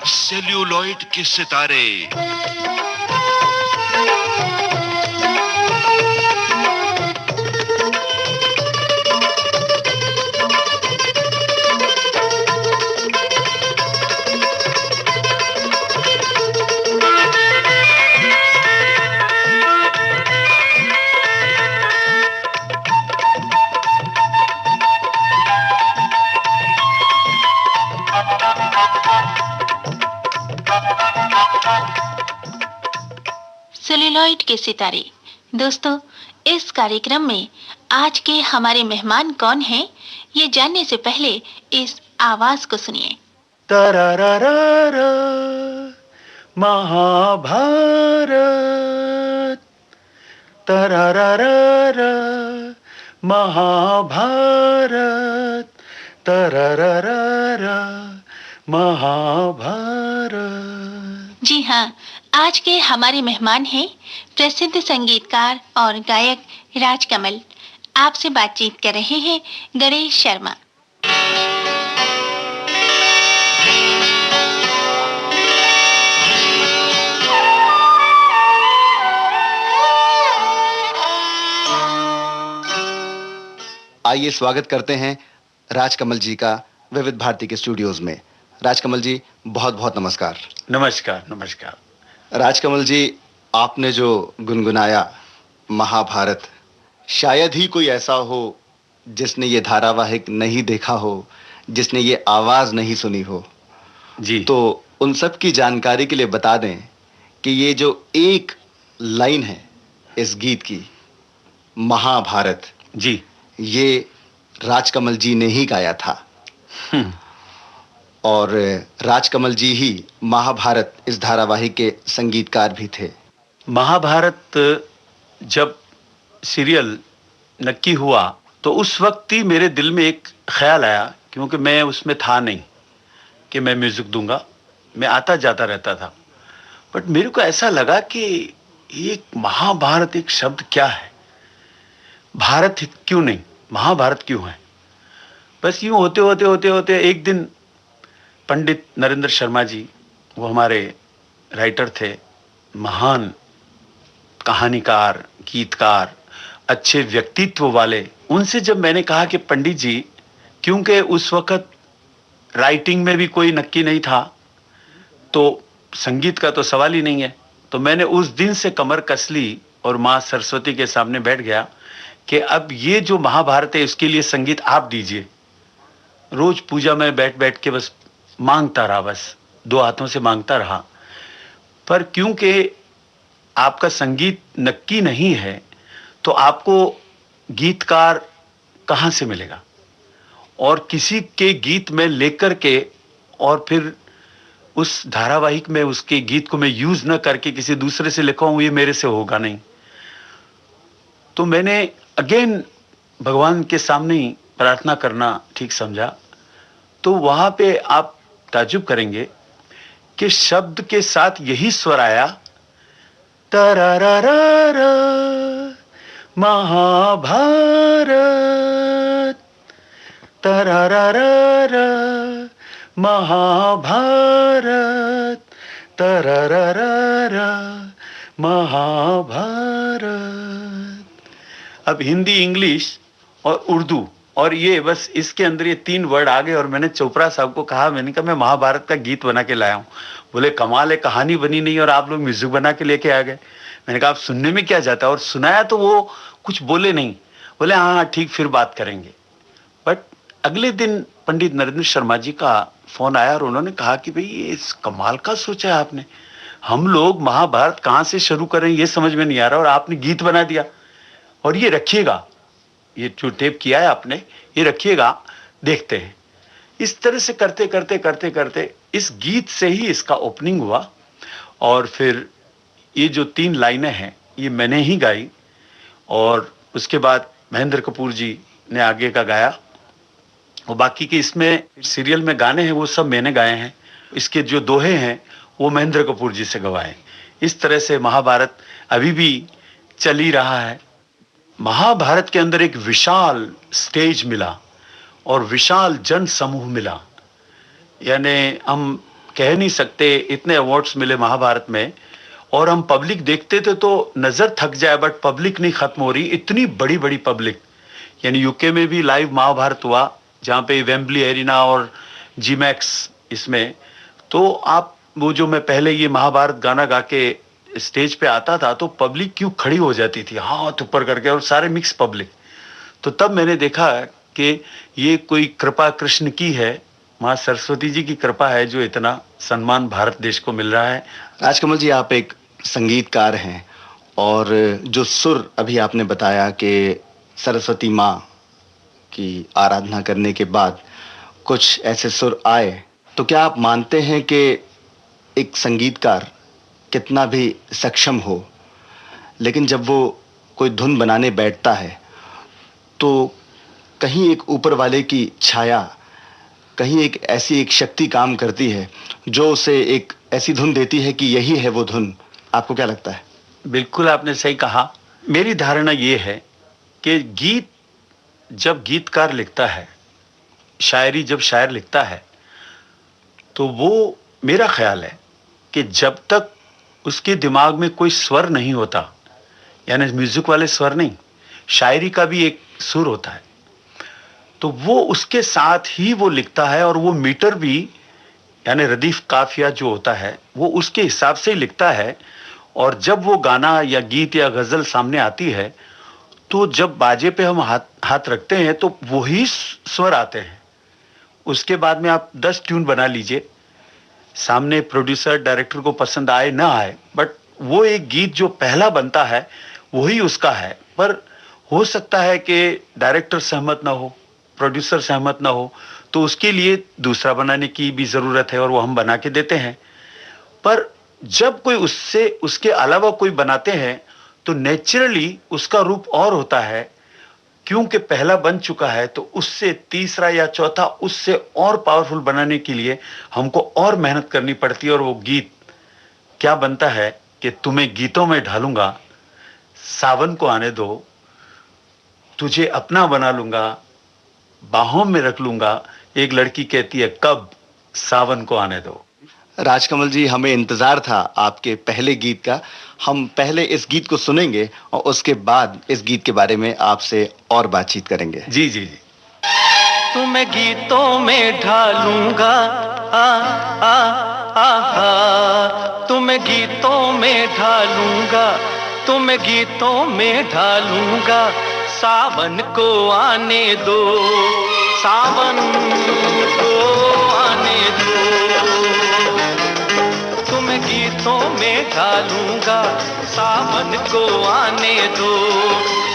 Celluloid के सितारे। Celluloid के सितारे। दोस्तों, इस कार्यक्रम में आज के हमारे मेहमान कौन हैं, ये जानने से पहले इस आवाज को सुनिए। तररररर, महाभारत। तररररर, महाभारत। तररररर, महाभारत। जी हाँ, आज के हमारे मेहमान हैं प्रसिद्ध संगीतकार और गायक राजकमल। आपसे बातचीत कर रहे हैं गणेश शर्मा। आइए स्वागत करते हैं राजकमल जी का विविध भारती के स्टूडियोज में। राजकमल जी, बहुत बहुत नमस्कार। नमस्कार नमस्कार। राजकमल जी, आपने जो गुनगुनाया महाभारत, शायद ही कोई ऐसा हो जिसने ये धारावाहिक नहीं देखा हो, जिसने ये आवाज नहीं सुनी हो। जी। तो उन सब की जानकारी के लिए बता दें कि ये जो एक लाइन है इस गीत की, महाभारत, जी, ये राजकमल जी ने ही गाया था। और राजकमल जी ही महाभारत इस धारावाहिक के संगीतकार भी थे। महाभारत जब सीरियल नक्की हुआ तो उस वक्त ही मेरे दिल में एक ख्याल आया, क्योंकि मैं उसमें था नहीं कि मैं म्यूजिक दूंगा, मैं आता जाता रहता था। बट मेरे को ऐसा लगा कि ये महाभारत एक शब्द क्या है, भारत क्यों नहीं, महाभारत क्यों है। बस यूं होते होते होते होते एक दिन पंडित नरेंद्र शर्मा जी, वो हमारे राइटर थे, महान कहानीकार, गीतकार, अच्छे व्यक्तित्व वाले, उनसे जब मैंने कहा कि पंडित जी, क्योंकि उस वक्त राइटिंग में भी कोई नक्की नहीं था तो संगीत का तो सवाल ही नहीं है, तो मैंने उस दिन से कमर कस ली और माँ सरस्वती के सामने बैठ गया कि अब ये जो महाभारत है इसके लिए संगीत आप दीजिए। रोज पूजा में बैठ बैठ के बस मांगता रहा, बस दो हाथों से मांगता रहा। पर क्योंकि आपका संगीत नक्की नहीं है तो आपको गीतकार कहाँ से मिलेगा, और किसी के गीत में लेकर के और फिर उस धारावाहिक में उसके गीत को मैं यूज न करके किसी दूसरे से लिखवाऊं, ये मेरे से होगा नहीं। तो मैंने अगेन भगवान के सामने ही प्रार्थना करना ठीक समझा। तो वहां पे आप ताज्जुब करेंगे कि शब्द के साथ यही स्वर आया, तररररर, महाभारत। तररररर, महाभारत। तररररर, महाभारत। अब हिंदी, इंग्लिश और उर्दू, और ये बस इसके अंदर ये 3 वर्ड आ गए। और मैंने चोपड़ा साहब को कहा, मैंने कहा मैं महाभारत का गीत बना के लाया हूं। बोले कमाल है, कहानी बनी नहीं और आप लोग म्यूजिक बना के लेके आ गए। मैंने कहा आप सुनने में क्या जाता है, और सुनाया तो वो कुछ बोले नहीं। बोले हाँ हाँ ठीक, फिर बात करेंगे। बट अगले दिन पंडित नरेंद्र शर्मा जी का फोन आया और उन्होंने कहा कि भाई ये इस कमाल का सोचा है आपने, हम लोग महाभारत कहाँ से शुरू करें ये समझ में नहीं आ रहा, और आपने गीत बना दिया। और ये रखिएगा, ये जो टेप किया है आपने, ये रखिएगा, देखते हैं। इस तरह से करते करते करते करते इस गीत से ही इसका ओपनिंग हुआ। और फिर ये जो 3 लाइनें हैं ये मैंने ही गाई, और उसके बाद महेंद्र कपूर जी ने आगे का गाया, और बाकी के इसमें सीरियल में गाने हैं वो सब मैंने गाए हैं। इसके जो दोहे हैं वो महेंद्र कपूर जी से गवाए। इस तरह से महाभारत अभी भी चल ही रहा है। महाभारत के अंदर एक विशाल स्टेज मिला और विशाल जन समूह मिला। यानी हम कह नहीं सकते, इतने अवार्ड्स मिले महाभारत में। और हम पब्लिक देखते थे तो नजर थक जाए, बट पब्लिक नहीं खत्म हो रही, इतनी बड़ी बड़ी पब्लिक। यानी यूके में भी लाइव महाभारत हुआ, जहाँ पे वेम्बली एरिना और जी मैक्स इसमें। तो आप वो जो मैं पहले ये महाभारत गाना गा के स्टेज पे आता था तो पब्लिक क्यों खड़ी हो जाती थी हाथ ऊपर करके, और सारे मिक्स पब्लिक। तो तब मैंने देखा कि ये कोई कृपा कृष्ण की है, माँ सरस्वती जी की कृपा है जो इतना सम्मान भारत देश को मिल रहा है। राजकमल जी, आप एक संगीतकार हैं और जो सुर अभी आपने बताया कि सरस्वती माँ की आराधना करने के बाद कुछ ऐसे सुर आए, तो क्या आप मानते हैं कि एक संगीतकार कितना भी सक्षम हो, लेकिन जब वो कोई धुन बनाने बैठता है तो कहीं एक ऊपर वाले की छाया, कहीं एक ऐसी एक शक्ति काम करती है जो उसे एक ऐसी धुन देती है कि यही है वो धुन। आपको क्या लगता है? बिल्कुल आपने सही कहा। मेरी धारणा ये है कि गीत जब गीतकार लिखता है, शायरी जब शायर लिखता है, तो वो, मेरा ख्याल है कि जब तक उसके दिमाग में कोई स्वर नहीं होता, यानी म्यूजिक वाले स्वर नहीं, शायरी का भी एक सुर होता है, तो वो उसके साथ ही वो लिखता है। और वो मीटर भी, यानी रदीफ काफिया जो होता है, वो उसके हिसाब से ही लिखता है। और जब वो गाना या गीत या गजल सामने आती है, तो जब बाजे पे हम हाथ रखते हैं तो वही स्वर आते हैं। उसके बाद में आप 10 ट्यून बना लीजिए, सामने प्रोड्यूसर डायरेक्टर को पसंद आए ना आए, बट वो एक गीत जो पहला बनता है वही उसका है। पर हो सकता है कि डायरेक्टर सहमत ना हो, प्रोड्यूसर सहमत ना हो, तो उसके लिए दूसरा बनाने की भी जरूरत है और वो हम बना के देते हैं। पर जब कोई उससे उसके अलावा कोई बनाते हैं तो नेचुरली उसका रूप और होता है, क्योंकि पहला बन चुका है। तो उससे तीसरा या चौथा उससे और पावरफुल बनाने के लिए हमको और मेहनत करनी पड़ती है। और वो गीत क्या बनता है कि तुम्हें गीतों में ढालूंगा, सावन को आने दो, तुझे अपना बना लूंगा, बाहों में रख लूंगा, एक लड़की कहती है कब, सावन को आने दो। राजकमल जी, हमें इंतजार था आपके पहले गीत का। हम पहले इस गीत को सुनेंगे और उसके बाद इस गीत के बारे में आपसे और बातचीत करेंगे। जी जी जी। तुम्हें गीतों में ढालूंगा, आ आ आ तुम्हें गीतों में ढालूंगा, तुम्हें गीतों में ढालूंगा, सावन को आने दो, सावन को आने दो, तुम्हें गीतों में ढालूंगा, सावन को आने दो,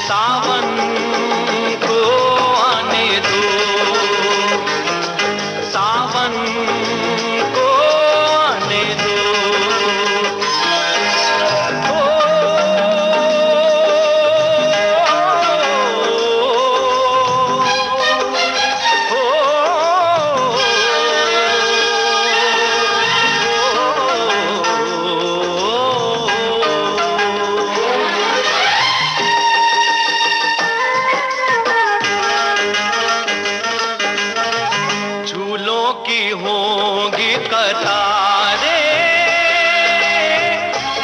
सावन को आने दो, सावन को आने दो। झूलों की होंगी कतारें,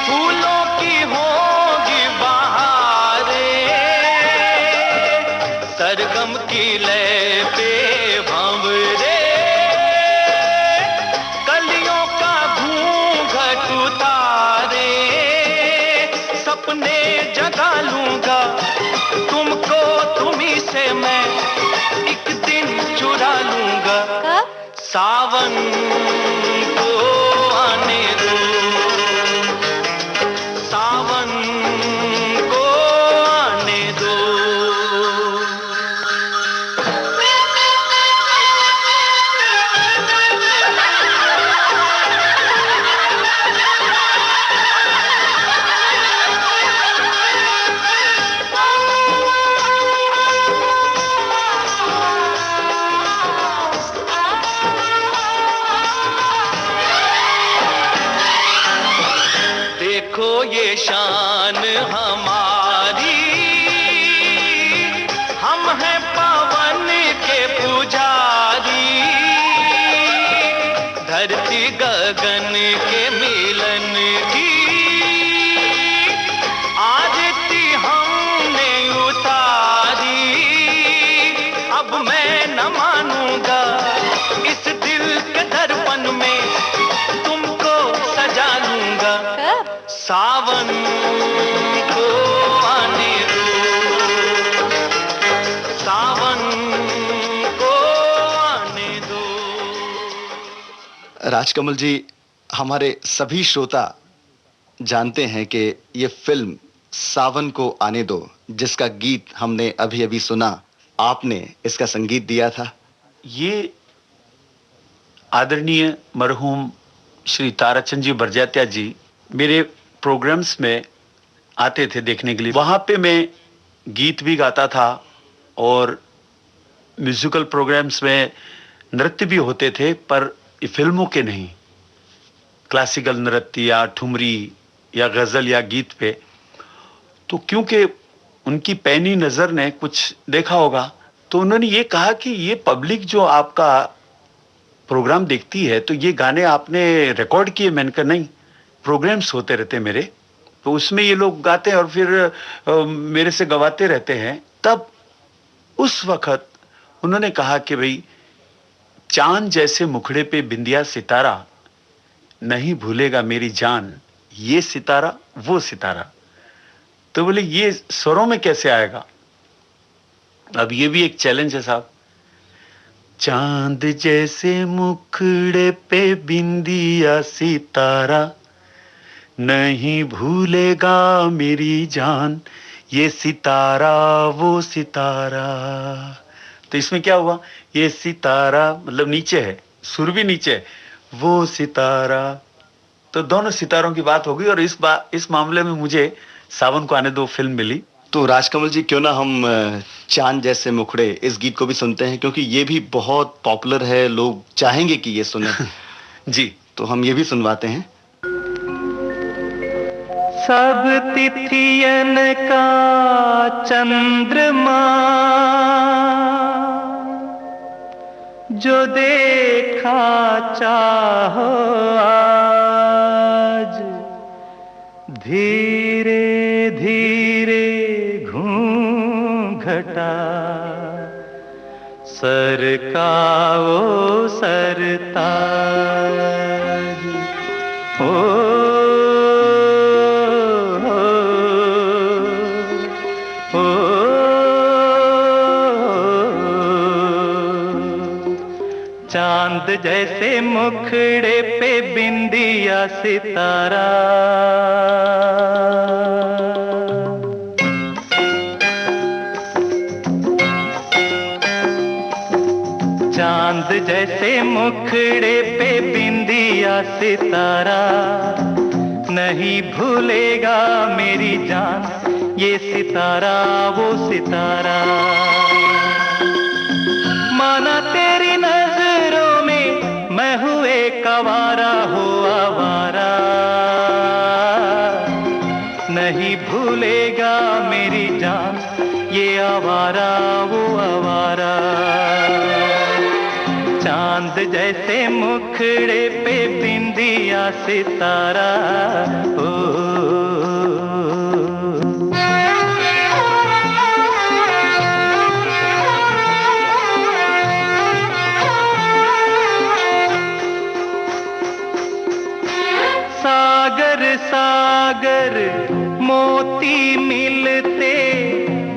फूलों की होंगी बहारें, सरगम की लय पे भंवरे, कलियों का घूंघट उतारे, सपने जगा लूंगा तुमको, तुम्ही से मैं एक दिन चुरा लूंगा, सावन को आने दो, सावन को आने दो। देखो ये शान हमारी, हम हैं पवन के पुजारी, धरती गगन के मिलन की आरती हमने उतारी। अब मैं न मानूंगा इस दिल के दर्पण में तुमको सजा लूंगा। सावन को आने दो, सावन को आने दो। राजकमल जी, हमारे सभी श्रोता जानते हैं कि ये फिल्म सावन को आने दो, जिसका गीत हमने अभी अभी सुना, आपने इसका संगीत दिया था। ये आदरणीय मरहूम श्री ताराचंद जी बरजात्या जी मेरे प्रोग्राम्स में आते थे देखने के लिए। वहाँ पे मैं गीत भी गाता था और म्यूजिकल प्रोग्राम्स में नृत्य भी होते थे, पर फिल्मों के नहीं, क्लासिकल नृत्य या ठुमरी या गजल या गीत पे। तो क्योंकि उनकी पैनी नज़र ने कुछ देखा होगा, तो उन्होंने ये कहा कि ये पब्लिक जो आपका प्रोग्राम देखती है, तो ये गाने आपने रिकॉर्ड किए? मैंने कहा नहीं, प्रोग्राम्स होते रहते मेरे, तो उसमें ये लोग गाते हैं और फिर मेरे से गवाते रहते हैं। तब उस वक्त उन्होंने कहा कि भाई, चांद जैसे मुखड़े पे बिंदिया सितारा, नहीं भूलेगा मेरी जान ये सितारा वो सितारा। तो बोले ये स्वरों में कैसे आएगा? अब ये भी एक चैलेंज है साहब। चांद जैसे मुखड़े पे बिंदिया सितारा, नहीं भूलेगा मेरी जान ये सितारा वो सितारा। तो इसमें क्या हुआ, ये सितारा मतलब नीचे है, सुर भी नीचे है, वो सितारा। तो दोनों सितारों की बात हो गई और इस मामले में मुझे सावन को आने दो फिल्म मिली। तो राजकमल जी, क्यों ना हम चांद जैसे मुखड़े इस गीत को भी सुनते हैं, क्योंकि ये भी बहुत पॉपुलर है, लोग चाहेंगे कि ये सुने। जी, तो हम ये भी सुनवाते हैं। सब तिथियन का चंद्रमा जो देखा चाहो आज, धीरे धीरे घूंघटा सरकाओ सरताज। ओ चांद जैसे मुखड़े पे बिंदिया सितारा, चांद जैसे मुखड़े पे बिंदिया सितारा, नहीं भूलेगा मेरी जान ये सितारा वो सितारा। माना तेरी नजरों में मैं हूँ एक आवारा हो आवारा, नहीं भूलेगा मेरी जान ये आवारा वो आवारा। चांद जैसे मुखड़े पे बिंदिया सितारा, ओ सागर सागर मोती मिलते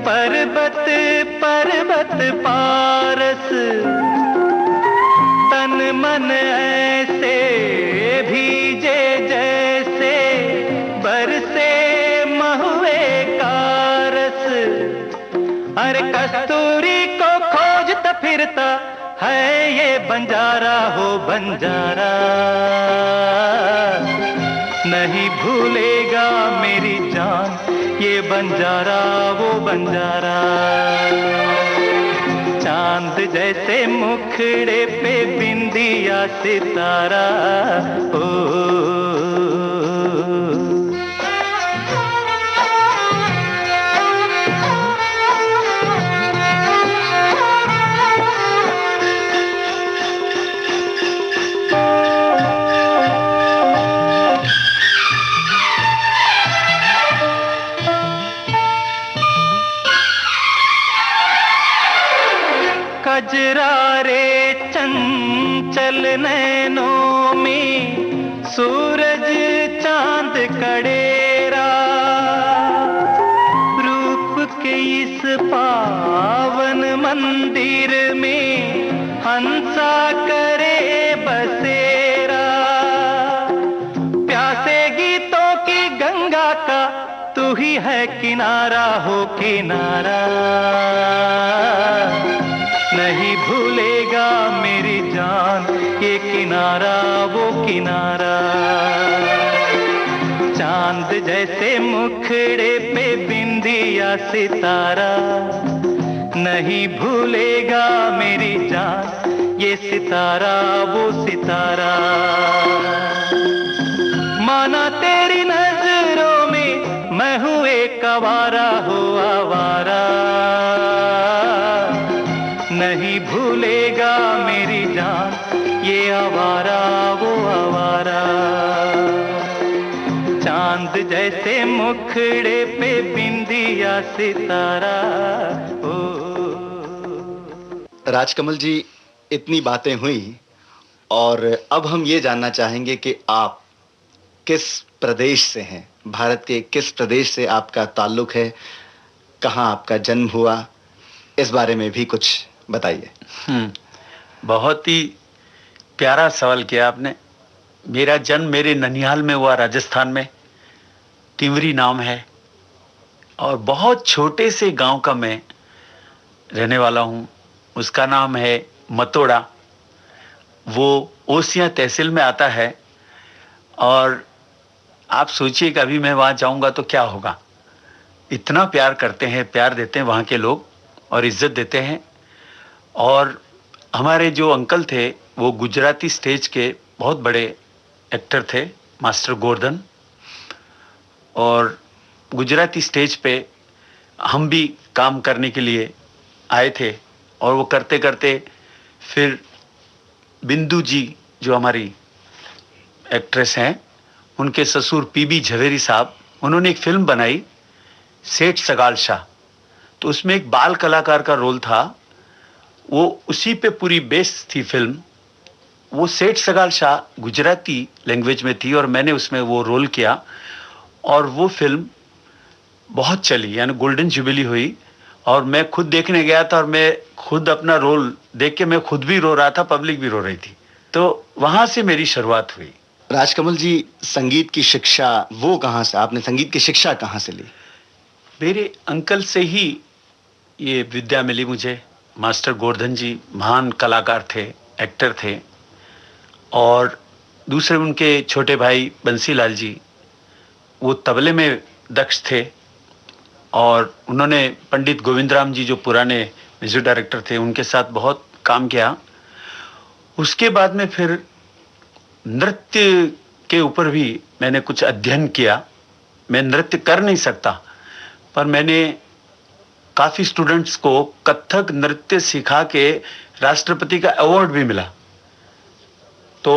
पर्वत पर्वत पारस, तन मन ऐसे भीजे जैसे बरसे महुए कारस। अरे कस्तूरी को खोजता फिरता है ये बंजारा हो बंजारा, नहीं भूलेगा मेरी जान ये बंजारा वो बंजारा। चांद जैसे मुखड़े पे बिंदिया सितारा, ओ कजरारे चंचल नैनों में सूरज चांद कड़ेरा, रूप के इस पावन मंदिर में हंसा करे बसेरा। प्यासे गीतों की गंगा का तू ही है किनारा हो किनारा, नहीं भूलेगा मेरी जान ये किनारा वो किनारा। चांद जैसे मुखड़े पे बिंदिया सितारा, नहीं भूलेगा मेरी जान ये सितारा वो सितारा। माना तेरी नजरों में मैं हूँ एक आवारा हो आवारा, नहीं भूलेगा मेरी जान ये आवारा वो आवारा। चांद जैसे मुखड़े पे बिंदिया सितारा। ओ राजकमल जी, इतनी बातें हुई और अब हम ये जानना चाहेंगे कि आप किस प्रदेश से हैं, भारत के किस प्रदेश से आपका ताल्लुक है, कहाँ आपका जन्म हुआ, इस बारे में भी कुछ बताइए। बहुत ही प्यारा सवाल किया आपने। मेरा जन्म मेरे ननिहाल में हुआ, राजस्थान में, टिमरी नाम है, और बहुत छोटे से गांव का मैं रहने वाला हूं। उसका नाम है मतोड़ा, वो ओसियां तहसील में आता है। और आप सोचिए कि अभी मैं वहां जाऊंगा तो क्या होगा। इतना प्यार करते हैं, प्यार देते हैं वहां के लोग और इज्जत देते हैं। और हमारे जो अंकल थे वो गुजराती स्टेज के बहुत बड़े एक्टर थे, मास्टर गोवर्धन। और गुजराती स्टेज पे हम भी काम करने के लिए आए थे, और वो करते करते फिर बिंदु जी जो हमारी एक्ट्रेस हैं, उनके ससुर पीबी झवेरी साहब, उन्होंने एक फिल्म बनाई सेठ सगाल शाह। तो उसमें एक बाल कलाकार का रोल था, वो उसी पे पूरी बेस थी फिल्म। वो सेठ सगाल शाह गुजराती लैंग्वेज में थी और मैंने उसमें वो रोल किया, और वो फिल्म बहुत चली, यानी गोल्डन जुबिली हुई। और मैं खुद देखने गया था और मैं खुद अपना रोल देख के मैं खुद भी रो रहा था, पब्लिक भी रो रही थी। तो वहां से मेरी शुरुआत हुई। राजकमल जी, संगीत की शिक्षा वो कहाँ से, आपने संगीत की शिक्षा कहाँ से ली? मेरे अंकल से ही ये विद्या मिली मुझे। मास्टर गोवर्धन जी महान कलाकार थे, एक्टर थे। और दूसरे उनके छोटे भाई बंसीलाल जी, वो तबले में दक्ष थे, और उन्होंने पंडित गोविंदराम जी जो पुराने म्यूजिक डायरेक्टर थे उनके साथ बहुत काम किया। उसके बाद में फिर नृत्य के ऊपर भी मैंने कुछ अध्ययन किया। मैं नृत्य कर नहीं सकता, पर मैंने काफ़ी स्टूडेंट्स को कथक नृत्य सिखा के राष्ट्रपति का अवार्ड भी मिला। तो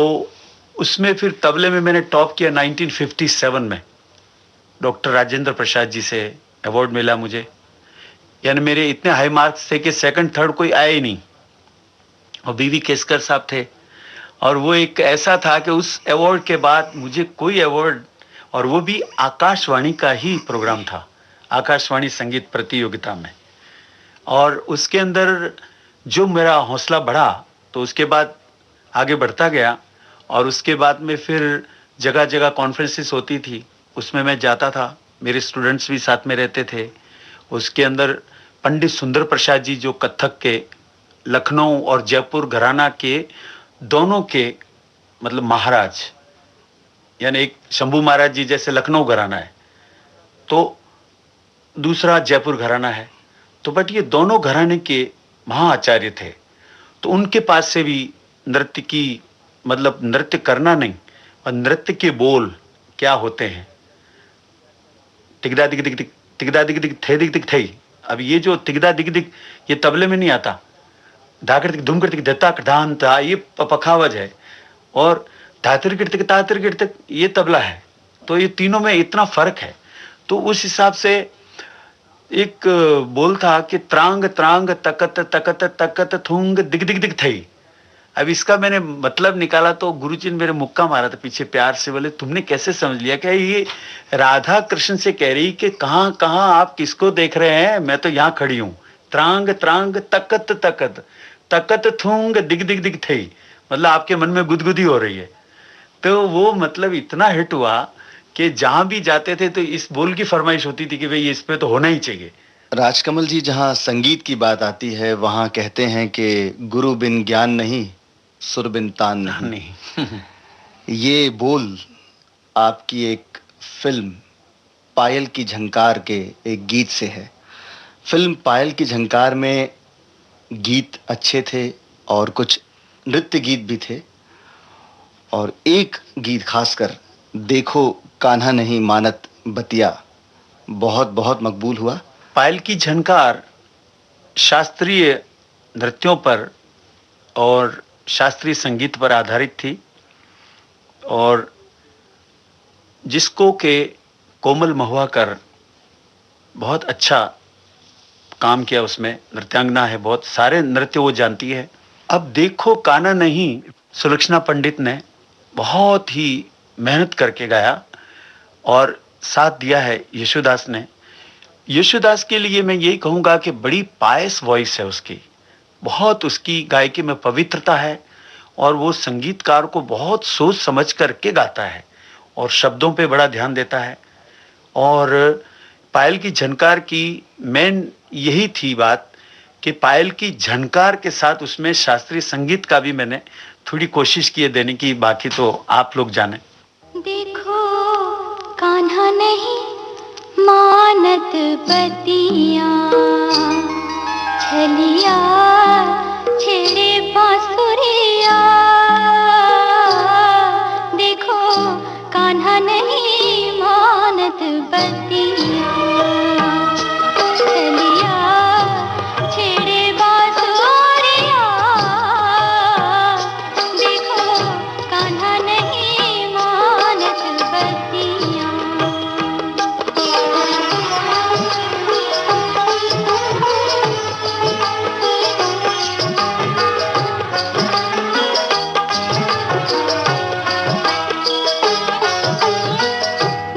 उसमें फिर तबले में मैंने टॉप किया 1957 में। डॉक्टर राजेंद्र प्रसाद जी से अवार्ड मिला मुझे, यानी मेरे इतने हाई मार्क्स थे कि सेकंड थर्ड कोई आया ही नहीं। और बीवी केसकर साहब थे, और वो एक ऐसा था कि उस अवार्ड के बाद मुझे कोई अवार्ड, और वो भी आकाशवाणी का ही प्रोग्राम था, आकाशवाणी संगीत प्रतियोगिता में। और उसके अंदर जो मेरा हौसला बढ़ा, तो उसके बाद आगे बढ़ता गया। और उसके बाद में फिर जगह जगह कॉन्फ्रेंसेस होती थी, उसमें मैं जाता था, मेरे स्टूडेंट्स भी साथ में रहते थे। उसके अंदर पंडित सुंदर प्रसाद जी जो कथक के लखनऊ और जयपुर घराना के दोनों के मतलब महाराज, यानी एक शंभू महाराज जी जैसे लखनऊ घराना है, तो दूसरा जयपुर घराना है, तो बट ये दोनों घराने के महाआचार्य थे। तो उनके पास से भी नृत्य की मतलब नृत्य करना नहीं, और नृत्य के बोल क्या होते हैं, तिगदा दिग दिग दिग, तिगदा दिग दिग थे दिग दिग थे। अब ये जो तिगदा दिग दिग ये तबले में नहीं आता, धाकर तिग धूम करतिक दत्ता धान था ये पखावज है, और धातिर गिरतिक तातिर गिरतिक ये तबला है। तो ये तीनों में इतना फर्क है। तो उस हिसाब से एक बोल था कि त्रांग त्रांग तकत तकत तकत थूंग दिग दिग दिग थई। अब इसका मैंने मतलब निकाला तो गुरुजी ने मेरे मुक्का मारा था पीछे, प्यार से बोले तुमने कैसे समझ लिया? क्या ये राधा कृष्ण से कह रही कि कहां कहां आप किसको देख रहे हैं, मैं तो यहां खड़ी हूं। त्रांग त्रांग तकत तकत तकत थूंग दिग दिग दिग थई, मतलब आपके मन में गुदगुदी हो रही है। तो वो मतलब इतना हिट हुआ कि जहां भी जाते थे तो इस बोल की फरमाइश होती थी कि भाई इस पे तो होना ही चाहिए। राजकमल जी, जहां संगीत की बात आती है वहां कहते हैं कि गुरु बिन ज्ञान नहीं, सुर बिन तान नहीं। नहीं। ये बोल आपकी एक फिल्म पायल की झंकार के एक गीत से है। फिल्म पायल की झंकार में गीत अच्छे थे और कुछ नृत्य गीत भी थे, और एक गीत खासकर देखो कान्हा नहीं मानत बतिया बहुत बहुत मकबूल हुआ। पायल की झनकार शास्त्रीय नृत्यों पर और शास्त्रीय संगीत पर आधारित थी, और जिसको के कोमल महुआकर बहुत अच्छा काम किया उसमें, नृत्यांगना है, बहुत सारे नृत्य वो जानती है। अब देखो कान्हा नहीं सुलक्षणा पंडित ने बहुत ही मेहनत करके गाया और साथ दिया है यशुदास ने। यशुदास के लिए मैं यही कहूँगा कि बड़ी पायस वॉइस है उसकी, बहुत उसकी गायकी में पवित्रता है, और वो संगीतकार को बहुत सोच समझ करके गाता है और शब्दों पे बड़ा ध्यान देता है। और पायल की झनकार की मेन यही थी बात कि पायल की झनकार के साथ उसमें शास्त्रीय संगीत का भी मैंने थोड़ी कोशिश की है देने की, बाकी तो आप लोग जाने। देखो कान्हा नहीं मानत बतिया, छलिया छेड़े बांसुरिया। देखो कान्हा नहीं मानत बतिया, छलिया छेड़े बांसुरिया। देखो कान्हा नहीं मानत बतिया।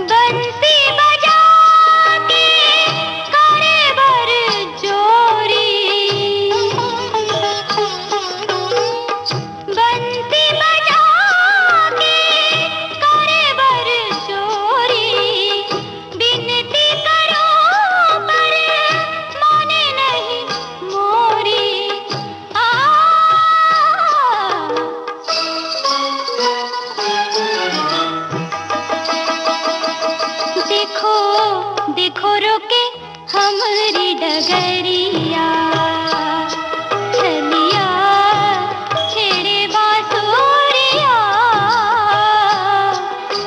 बंसी बजा के करे बर जोरी, बंसी बजा के करे बर जोरी। बिनती करो पर माने नहीं मोरी। देखो देखो रोके हमारी डगरिया, छलिया छेड़े बांसुरिया।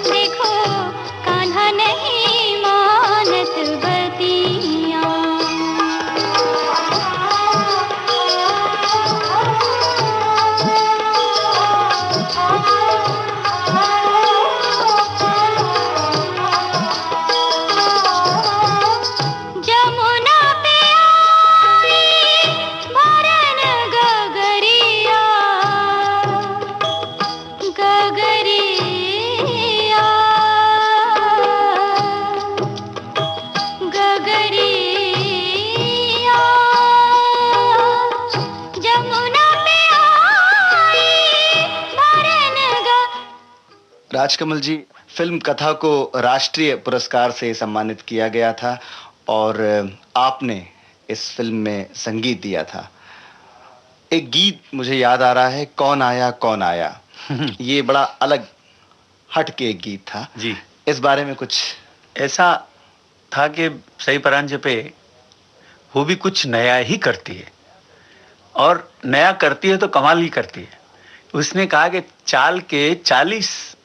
देखो कान्हा नहीं मानत बतिया। जमुना पे आई भरन गगरिया, गगरिया गगरिया। जमुना पे आई भरन राजकमल जी, फिल्म कथा को राष्ट्रीय पुरस्कार से सम्मानित किया गया था और आपने इस फिल्म में संगीत दिया था। एक गीत मुझे याद आ रहा है, कौन आया कौन आया। ये बड़ा अलग हट के एक गीत था जी। इस बारे में कुछ? ऐसा था कि सही परांज पे वो भी कुछ नया ही करती है, और नया करती है तो कमाल ही करती है। उसने कहा कि चाल के 40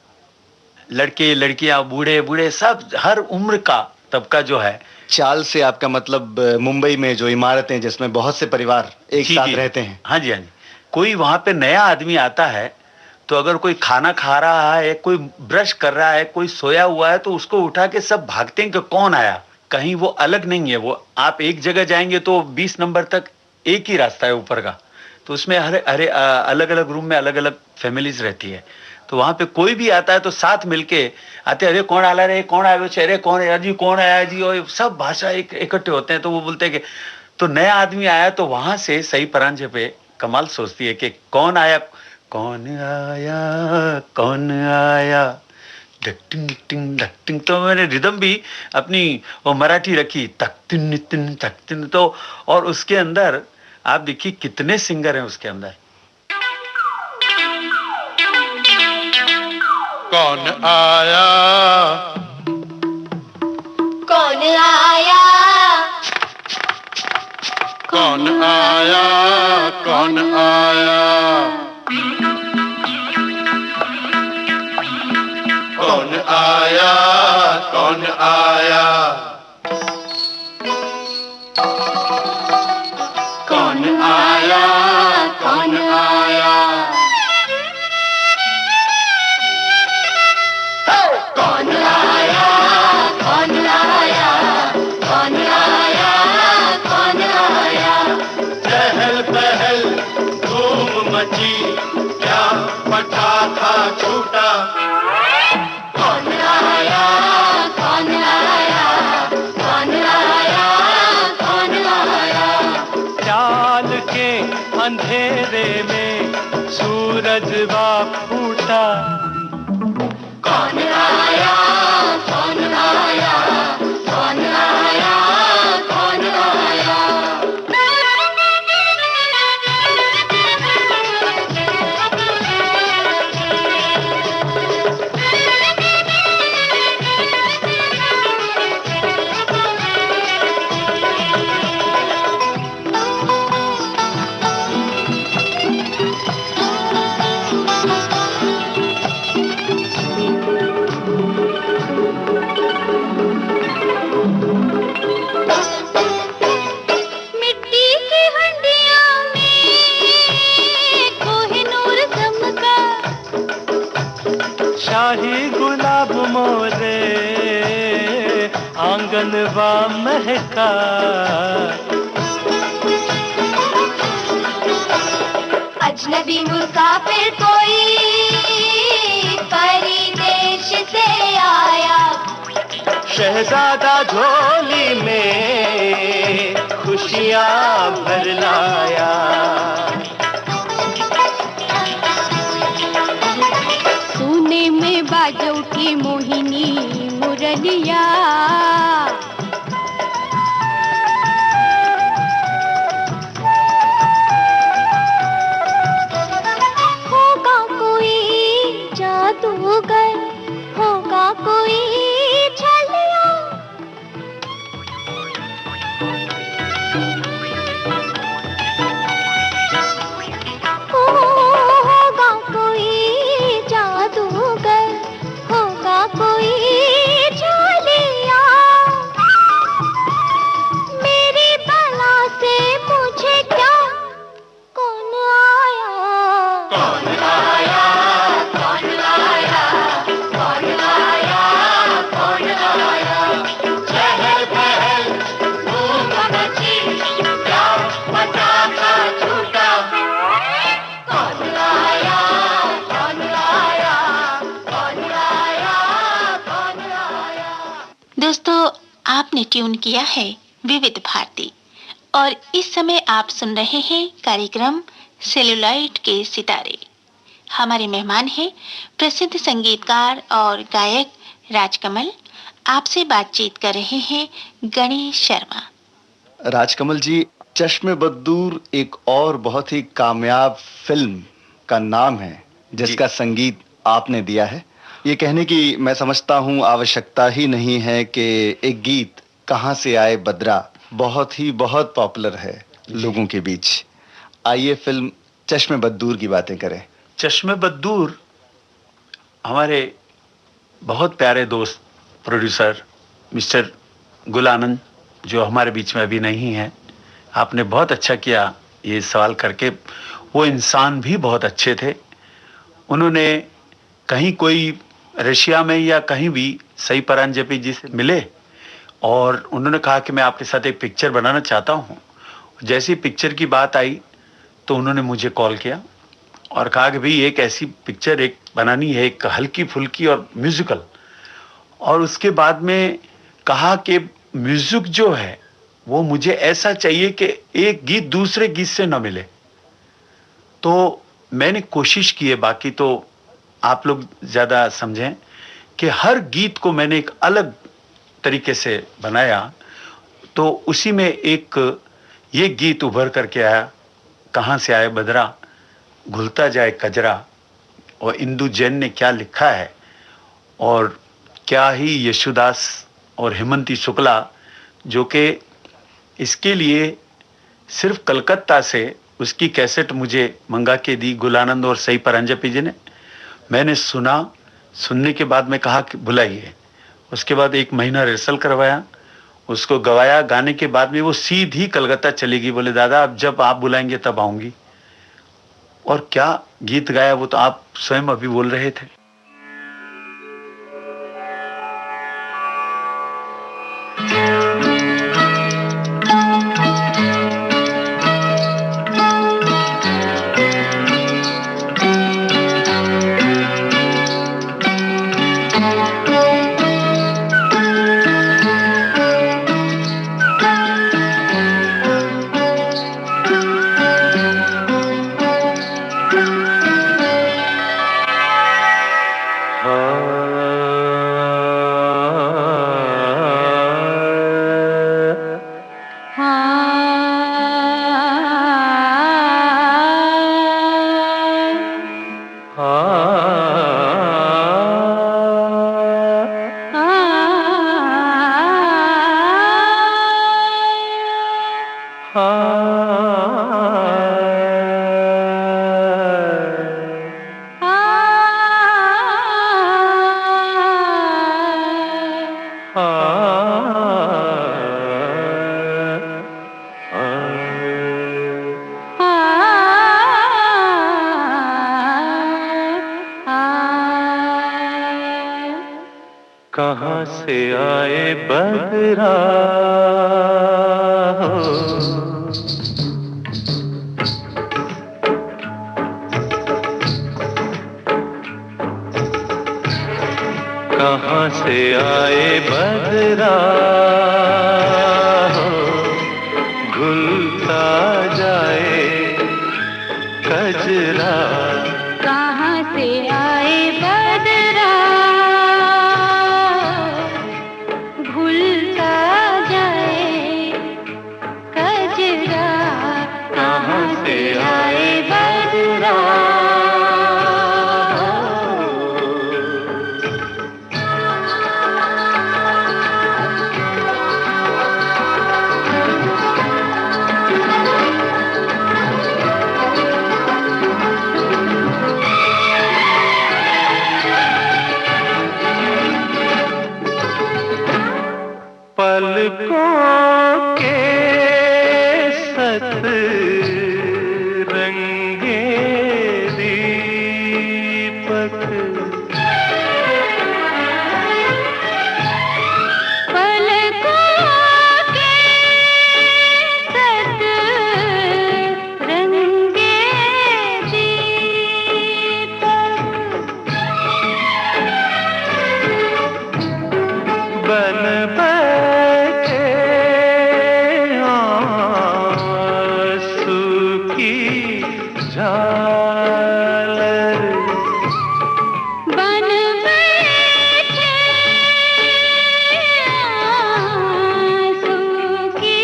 लड़के लड़कियां बूढ़े बूढ़े सब हर उम्र का तबका जो है। चाल से आपका मतलब मुंबई में जो इमारतें जिसमें बहुत से परिवार एक जी, साथ जी। रहते हैं। हाँ जी, हाँ जी। कोई वहां पे नया आदमी आता है तो अगर कोई खाना खा रहा है, कोई ब्रश कर रहा है, कोई सोया हुआ है, तो उसको उठा के सब भागते हैं कि कौन आया, कहीं वो अलग नहीं है। वो आप एक जगह जाएंगे तो 20 नंबर तक एक ही रास्ता है ऊपर का, तो उसमें हर हर अलग अलग रूम में अलग अलग फैमिलीज रहती है। तो वहां पे कोई भी आता है तो साथ मिलके आते, अरे कौन आला रे, कौन आया, चेहरे कौन है जी, कौन आया जी, और सब भाषा इकट्ठे होते हैं। तो वो बोलते हैं कि तो नया आदमी आया, तो वहां से सही परांठे पे कमाल सोचती है कि कौन आया, कौन आया, कौन आया, धक टिंग टिंग धक टिंग। तो मैंने रिदम भी अपनी वो मराठी रखी, तक तिन तिन तक तिन। तो और उसके अंदर आप देखिए कितने सिंगर हैं उसके अंदर। कौन आया, कौन आया, कौन आया, कौन आया, कौन आया, कौन आया, कौन आया, कौन आया, कौन आया, कौन आया, कौन आया, कौन आया। चहल पहल धूम मची, क्या पटाखा छूटा, कौन आया, कौन आया, कौन आया, कौन आया। चाल के अंधेरे में सूरज बा फूटा, कौन आया, कौन आया, कौन आया, कौन आया। मिट्टी की हंडिया में कोहिनूर चमका, शाही गुलाब मोरे आंगन बा महका, अजनबी मुसाफिर कोई परदेश से आया, शहजादा झोली में खुशियां भर लाया। सोने में बाजों की मोहिनी मुरलिया, होगा कोई जादूगर, होगा कोई छलिया, होगा कोई जादूगर, होगा कोई छलिया। मेरी बला से मुझे क्या, कौन आया, कौन आया, कौन आया, कौन आया, कौन आया। चहल पहल धूम मची, क्या पटाखा छूटा, कौन आया, कौन आया, कौन आया, कौन आया। दोस्तों, आपने ट्यून किया है विविध भारती और इस समय आप सुन रहे हैं कार्यक्रम सेलुलॉइड के सितारे। हमारे मेहमान हैं प्रसिद्ध संगीतकार और गायक राजकमल। आपसे बातचीत कर रहे हैं गणेश शर्मा। राजकमल जी, चश्मे बद्दूर एक और बहुत ही कामयाब फिल्म का नाम है जिसका संगीत आपने दिया है। ये कहने की मैं समझता हूँ आवश्यकता ही नहीं है कि एक गीत कहाँ से आए बदरा बहुत पॉपुलर है लोगों के बीच। आइए फिल्म चश्मे बद्दूर की बातें करें। चश्मे बद्दूर हमारे बहुत प्यारे दोस्त प्रोड्यूसर मिस्टर गुल आनंद, जो हमारे बीच में अभी नहीं है, आपने बहुत अच्छा किया ये सवाल करके। वो इंसान भी बहुत अच्छे थे। उन्होंने कहीं कोई रशिया में या कहीं भी सई परांजपे जी से मिले और उन्होंने कहा कि मैं आपके साथ एक पिक्चर बनाना चाहता हूँ। जैसी पिक्चर की बात आई तो उन्होंने मुझे कॉल किया और कहा कि भाई एक ऐसी पिक्चर एक बनानी है, एक हल्की फुल्की और म्यूजिकल। और उसके बाद में कहा कि म्यूजिक जो है वो मुझे ऐसा चाहिए कि एक गीत दूसरे गीत से न मिले। तो मैंने कोशिश की है, बाकी तो आप लोग ज़्यादा समझें, कि हर गीत को मैंने एक अलग तरीके से बनाया। तो उसी में एक ये गीत उभर करके आया, कहाँ से आए बदरा घुलता जाए कजरा, और इंदु जैन ने क्या लिखा है, और क्या ही यशुदास और हेमंती शुक्ला, जो कि इसके लिए सिर्फ कलकत्ता से उसकी कैसेट मुझे मंगा के दी, गुलानंद और सई परांजपे जी ने। मैंने सुना, सुनने के बाद मैं कहा कि बुलाइए। उसके बाद 1 महीना रिहर्सल करवाया, उसको गवाया। गाने के बाद में वो सीधी कलकत्ता चली गई, बोले दादा अब जब आप बुलाएंगे तब आऊंगी। और क्या गीत गाया वो तो आप स्वयं अभी बोल रहे थे। कहाँ से आए बदरा कहाँ से आए बदरा, घुलता जाए कजरा। कहाँ से आए बदरा, भूलता जाए कजरा। कहाँ से आए बदरा। पलकों के सत रंगे दीपक, पलकों के सत रंगे दीपक, बन झालर, बन बैठे आंसू की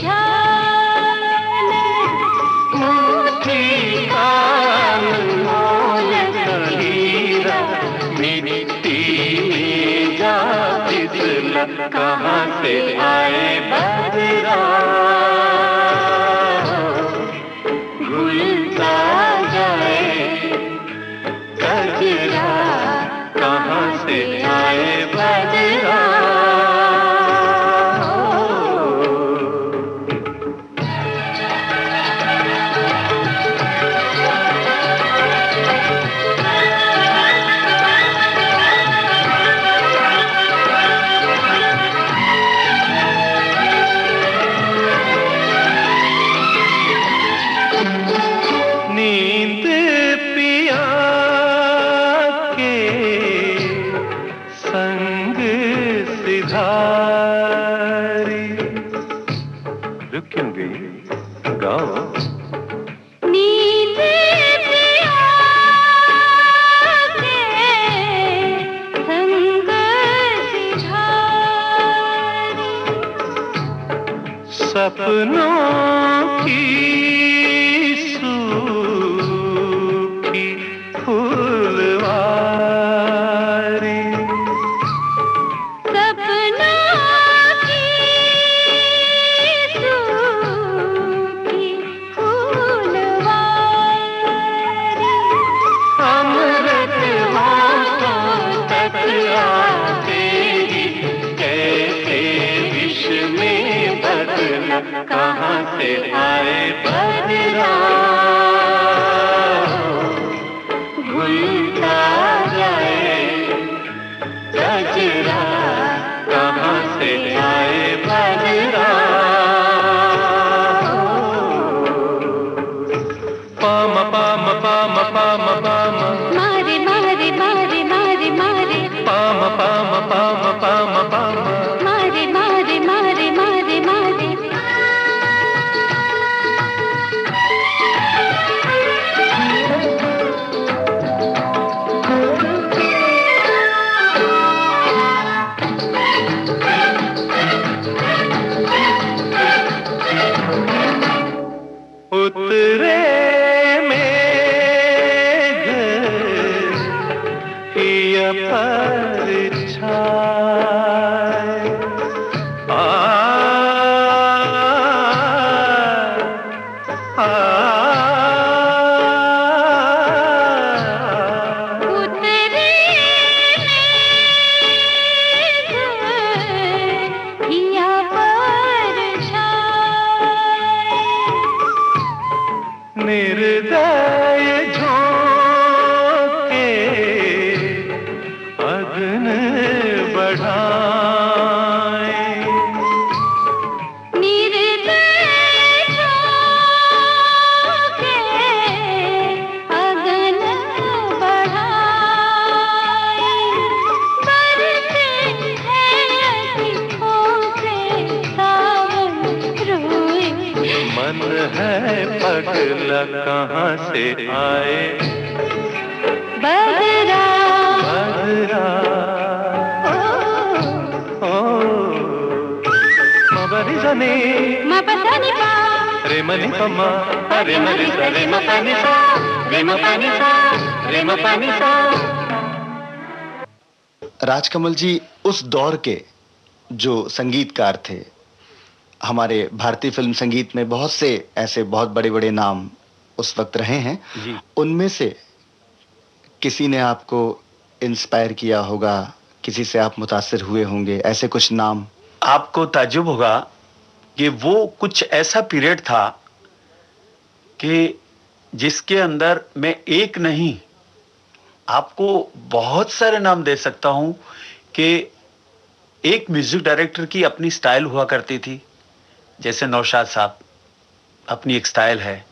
झालर। ऊठी काल मोल हीरा, मिट्टी में जा फिसला। कहाँ से आए बदरा, घुलता जाए कजरा। कहाँ से आए बदरा। सिधारी। रुकेंगे गाओ। नींद पिया के संग सिधारी। सपनों की सूखी फूलवारी। सपनों की सूखी फूलवारी। अमृत होठों तक आते ही कैसे विष में बदला, कहाँ से आए बदला। भूलता जाए गजरा, कहाँ से आए बदला। Palm palm palm palm palm. मारे मारे मारे मारे मारे। Palm palm palm palm palm. मारे मारे मारे मारे मारे। उतरे मेघ या परछाए। आ आ उतरे मेघ हिया परछाए। निर्दय झोंके अग्न बढ़ाए। निर्दय झोंके अगन बढ़ाए। बरसे हैं अतिथों से सावन रोए। मन है पगला, कहाँ से आए बदरा बदरा। ओ मबरी जने मपतनि पा रे मनि पमा रे मनि सा रे म पानि सा रे म पानि सा रे म पानि सा। राजकमल जी, उस दौर के जो संगीतकार थे, हमारे भारतीय फिल्म संगीत में बहुत से ऐसे बहुत बड़े बड़े नाम उस वक्त रहे हैं। जी। उनमें से किसी ने आपको इंस्पायर किया होगा, किसी से आप मुतासिर हुए होंगे, ऐसे कुछ नाम? आपको ताज्जुब होगा कि वो कुछ ऐसा पीरियड था कि जिसके अंदर मैं एक नहीं, आपको बहुत सारे नाम दे सकता हूं कि एक म्यूजिक डायरेक्टर की अपनी स्टाइल हुआ करती थी। जैसे नौशाद साहब, अपनी एक स्टाइल है,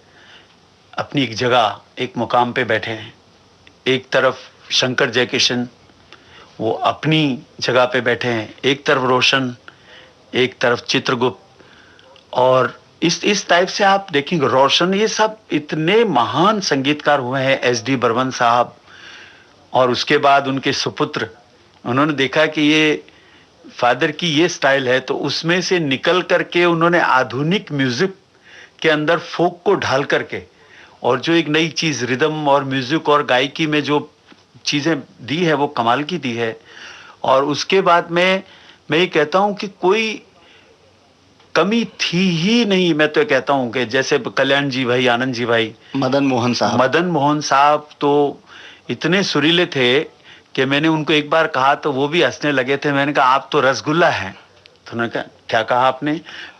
अपनी एक जगह एक मुकाम पे बैठे हैं। एक तरफ शंकर जयकिशन, वो अपनी जगह पे बैठे हैं। एक तरफ रोशन, एक तरफ चित्रगुप्त। और इस टाइप से आप देखेंगे रोशन, ये सब इतने महान संगीतकार हुए हैं। एस.डी. बर्मन साहब, और उसके बाद उनके सुपुत्र, उन्होंने देखा कि ये फादर की ये स्टाइल है, तो उसमें से निकल करके उन्होंने आधुनिक म्यूजिक के अंदर फोक को ढाल करके, और जो एक नई चीज रिदम और म्यूजिक और गायकी में जो चीजें दी है वो कमाल की दी है। और उसके बाद में मैं ये कहता हूं कि कोई कमी थी ही नहीं। मैं तो कहता हूं कि जैसे कल्याण जी भाई, आनंद जी भाई, मदन मोहन साहब तो इतने सुरीले थे कि मैंने उनको एक बार कहा तो वो भी हंसने लगे थे। मैंने कहा आप तो रसगुल्ला हैं। तो उन्होंने कहा क्या कहा आपने?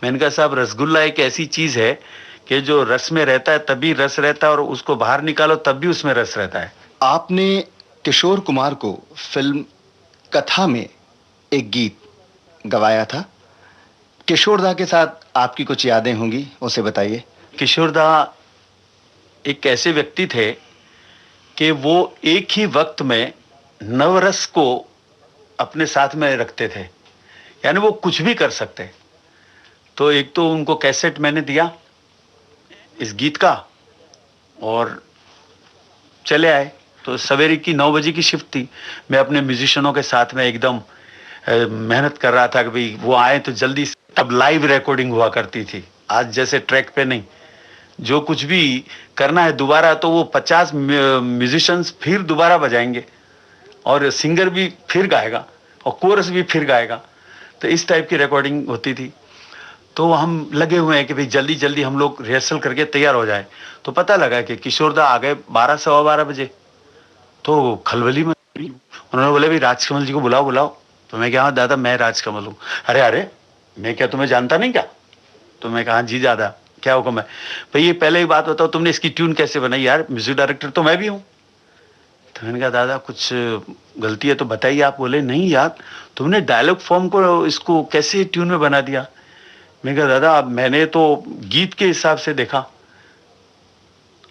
मैंने कहा साहब रसगुल्ला एक ऐसी चीज है कि जो रस में रहता है तभी रस रहता है, और उसको बाहर निकालो तब भी उसमें रस रहता है। आपने किशोर कुमार को फिल्म कथा में एक गीत गवाया था। किशोर दा के साथ आपकी कुछ यादें होंगी, उसे बताइए। किशोर दा एक ऐसे व्यक्ति थे कि वो एक ही वक्त में नवरस को अपने साथ में रखते थे। यानी वो कुछ भी कर सकते हैं। तो एक तो उनको कैसेट मैंने दिया इस गीत का और चले आए। तो सवेरे की 9 बजे की शिफ्ट थी। मैं अपने म्यूजिशियनों के साथ में एकदम मेहनत कर रहा था कि भाई वो आए तो जल्दी से। तब लाइव रिकॉर्डिंग हुआ करती थी, आज जैसे ट्रैक पे नहीं। जो कुछ भी करना है दोबारा तो वो 50 म्यूजिशियंस फिर दोबारा बजाएंगे और सिंगर भी फिर गाएगा और कोरस भी फिर गाएगा। तो इस टाइप की रिकॉर्डिंग होती थी। तो हम लगे हुए हैं कि भाई जल्दी जल्दी हम लोग रिहर्सल करके तैयार हो जाए। तो पता लगा कि किशोरदा आ गए 12 सवा 12 बजे। तो खलबली में उन्होंने बोले भाई राजकमल जी को बुलाओ बुलाओ। तो मैं कहा दादा मैं राजकमल हूँ। अरे अरे मैं क्या तुम्हें जानता नहीं क्या? तो मैं कहा जी दादा क्या हुक्म है? भाई ये पहले ही बात बताओ तुमने इसकी ट्यून कैसे बनाई? यार म्यूजिक डायरेक्टर तो मैं भी हूँ। तो मैंने कहा दादा कुछ गलती है तो बताइए आप। बोले नहीं यार तुमने डायलॉग फॉर्म को इसको कैसे ट्यून में बना दिया? मैं कहा दादा मैंने तो गीत के हिसाब से देखा।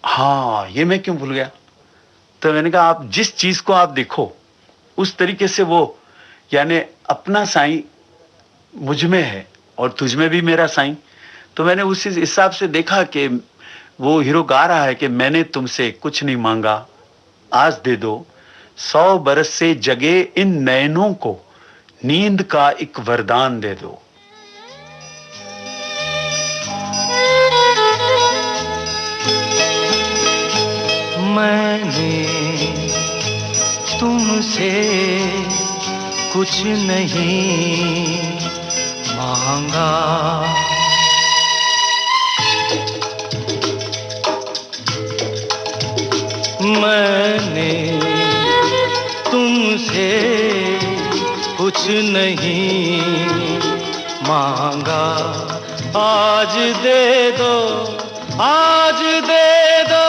हाँ ये मैं क्यों भूल गया? तो मैंने कहा आप जिस चीज को आप देखो उस तरीके से वो, यानी अपना साईं मुझ में है और तुझ में भी मेरा साईं। तो मैंने उस हिसाब से देखा कि वो हीरो गा रहा है कि मैंने तुमसे कुछ नहीं मांगा आज दे दो, 100 बरस से जगे इन नैनों को नींद का एक वरदान दे दो। मैंने तुमसे कुछ नहीं मांगा, मैंने तुमसे कुछ नहीं मांगा, आज दे दो, आज दे दो,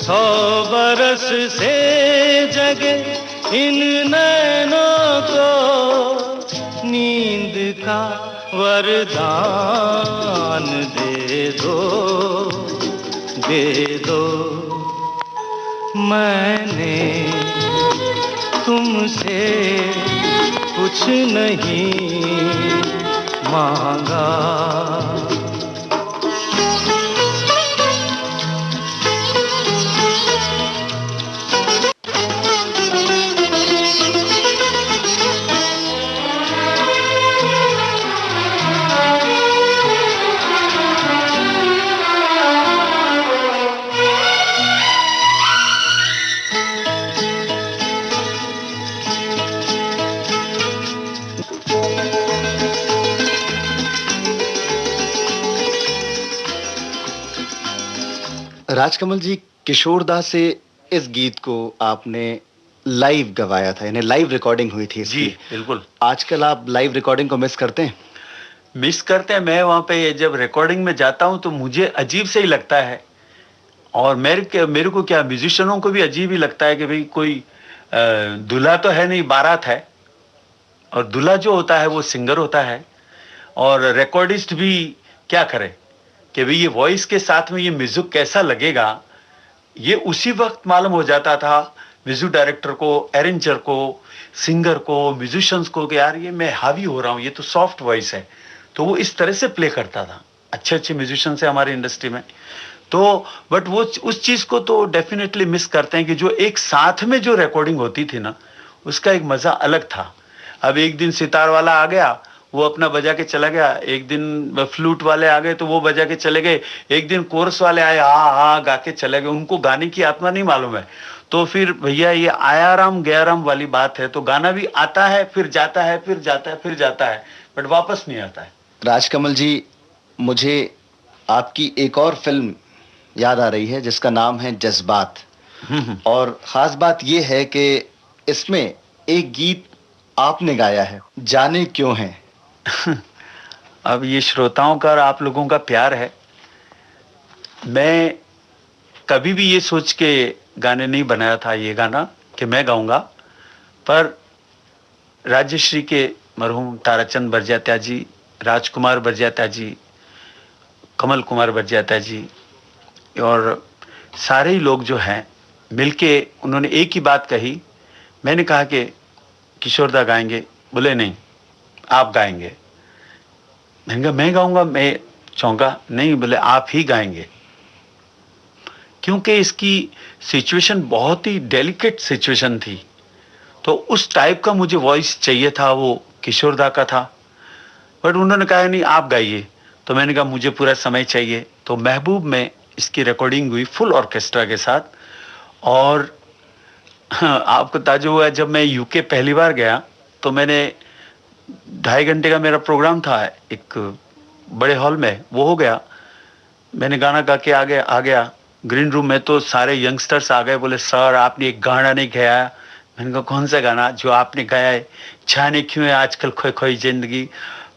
100 बरस से जगे इन नैनों को नींद का वरदान दे दो, दे दो। मैंने तुमसे कुछ नहीं मांगा। राजकमल जी, किशोरदा से इस गीत को आपने लाइव गवाया था, यानी लाइव रिकॉर्डिंग हुई थी इसकी। जी बिल्कुल। आजकल आप लाइव रिकॉर्डिंग को मिस करते हैं? मिस करते हैं। मैं वहां पे जब रिकॉर्डिंग में जाता हूं तो मुझे अजीब से ही लगता है और मेरे को क्या म्यूजिशियनों को भी अजीब ही लगता है कि भाई कोई दूल्हा तो है नहीं, बारात है। और दूल्हा जो होता है वो सिंगर होता है और रिकॉर्डिस्ट भी क्या करे कि भाई ये वॉइस के साथ में ये म्यूजिक कैसा लगेगा, ये उसी वक्त मालूम हो जाता था म्यूजिक डायरेक्टर को, अरेंजर को, सिंगर को, म्यूजिशियंस को कि यार ये मैं हावी हो रहा हूँ, ये तो सॉफ्ट वॉइस है। तो वो इस तरह से प्ले करता था। अच्छे अच्छे म्यूजिशियंस है हमारी इंडस्ट्री में। तो बट वो उस चीज को तो डेफिनेटली मिस करते हैं कि जो एक साथ में जो रिकॉर्डिंग होती थी ना, उसका एक मजा अलग था। अब एक दिन सितार वाला आ गया, वो अपना बजा के चला गया। एक दिन फ्लूट वाले आ गए तो वो बजा के चले गए। एक दिन कोरस वाले आए, हाँ हाँ गा के चले गए। उनको गाने की आत्मा नहीं मालूम है। तो फिर भैया ये आया राम गया राम वाली बात है। तो गाना भी आता है फिर जाता है, फिर जाता है, फिर जाता है, बट वापस नहीं आता है। राजकमल जी, मुझे आपकी एक और फिल्म याद आ रही है जिसका नाम है जज्बात। और खास बात यह है कि इसमें एक गीत आपने गाया है, जाने क्यों है। अब ये श्रोताओं का और आप लोगों का प्यार है। मैं कभी भी ये सोच के गाने नहीं बनाया था ये गाना कि मैं गाऊंगा, पर राज्यश्री के मरहूम ताराचंद बरजात्या जी, राजकुमार बरजात्या जी, कमल कुमार बरजात्या जी और सारे ही लोग जो हैं मिलके उन्होंने एक ही बात कही। मैंने कहा कि किशोरदा गाएंगे? बोले नहीं, आप गाएंगे। मैंने कहा मैं गाऊंगा? मैं चौंका। नहीं, बोले आप ही गाएंगे, क्योंकि इसकी सिचुएशन बहुत ही डेलिकेट सिचुएशन थी। तो उस टाइप का मुझे वॉइस चाहिए था, वो किशोरदा का था। बट उन्होंने कहा नहीं आप गाइए। तो मैंने कहा मुझे पूरा समय चाहिए। तो महबूब में इसकी रिकॉर्डिंग हुई फुल ऑर्केस्ट्रा के साथ। और आपको ताज्जुब हुआ, जब मैं यूके पहली बार गया तो मैंने 2.5 घंटे का मेरा प्रोग्राम था एक बड़े हॉल में, वो हो गया। मैंने गाना गा के आ गया ग्रीन रूम में। तो सारे यंगस्टर्स आ गए, बोले सर आपने एक गाना नहीं गाया। मैंने कहा कौन सा गाना? जो आपने गाया है, छाने क्यों है आजकल खोई खोई जिंदगी।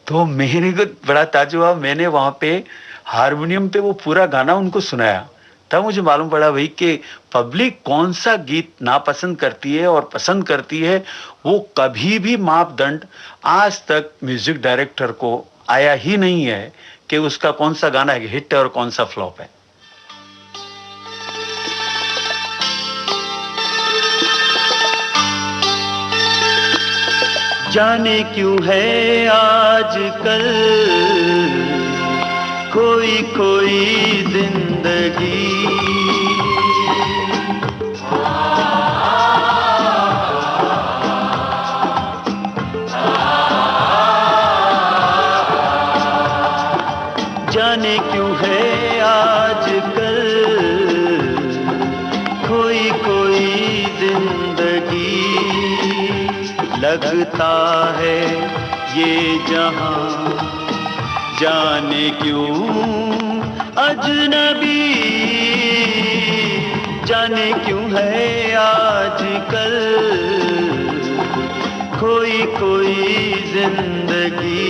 तो मेरे को बड़ा ताज्जुब हुआ। मैंने वहां पे हारमोनियम पे वो पूरा गाना उनको सुनाया। तब मुझे मालूम पड़ा भाई कि पब्लिक कौन सा गीत नापसंद करती है और पसंद करती है। वो कभी भी मापदंड आज तक म्यूजिक डायरेक्टर को आया ही नहीं है कि उसका कौन सा गाना हिट है और कौन सा फ्लॉप है। जाने क्यों है आजकल कोई कोई जिंदगी, जाने क्यों है आजकल कोई कोई जिंदगी। लगता है ये जहां जाने क्यों अजनबी, जाने क्यों है आजकल कोई कोई जिंदगी।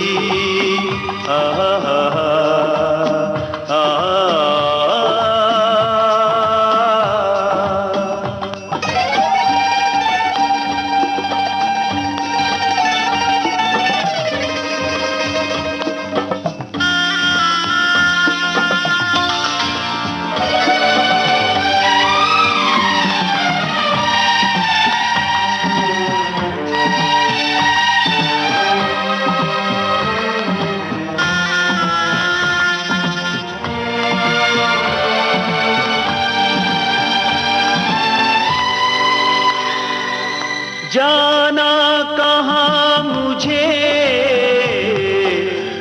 जाना कहाँ मुझे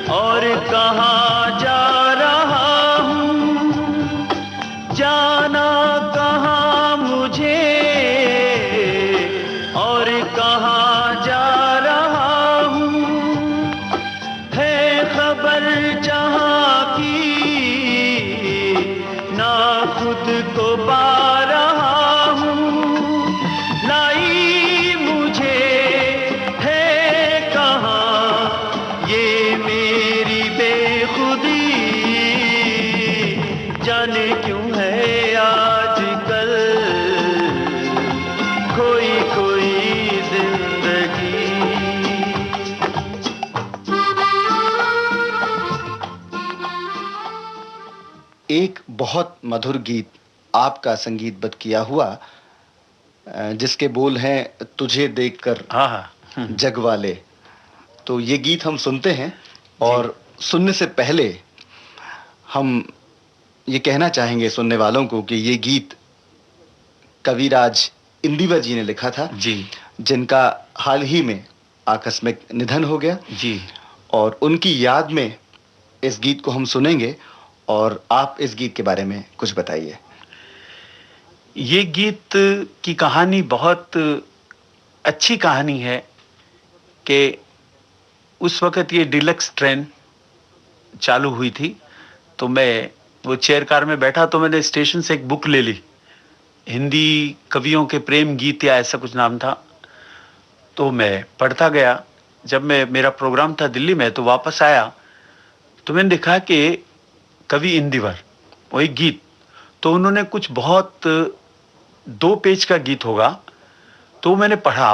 और कहाँ जा रहा हूँ, जाना कहाँ मुझे और कहाँ जा रहा हूँ। है खबर जहाँ की ना खुद को पा रहा हूँ। लाई जाने क्यों है आजकल कोई कोई जिंदगी। एक बहुत मधुर गीत आपका संगीतबद्ध किया हुआ, जिसके बोल हैं तुझे देखकर हाँ हाँ जग वाले। तो ये गीत हम सुनते हैं और सुनने से पहले हम ये कहना चाहेंगे सुनने वालों को कि ये गीत कविराज इंदिवर जी ने लिखा था जी, जिनका हाल ही में आकस्मिक निधन हो गया जी। और उनकी याद में इस गीत को हम सुनेंगे। और आप इस गीत के बारे में कुछ बताइए। ये गीत की कहानी बहुत अच्छी कहानी है कि उस वक़्त ये डिलक्स ट्रेन चालू हुई थी। तो मैं वो चेयर कार में बैठा तो मैंने स्टेशन से एक बुक ले ली, हिंदी कवियों के प्रेम गीत या ऐसा कुछ नाम था। तो मैं पढ़ता गया। जब मेरा प्रोग्राम था दिल्ली में, तो वापस आया तो मैंने देखा कि कवि इंदिवर वही गीत, तो उन्होंने कुछ बहुत 2 पेज का गीत होगा। तो मैंने पढ़ा।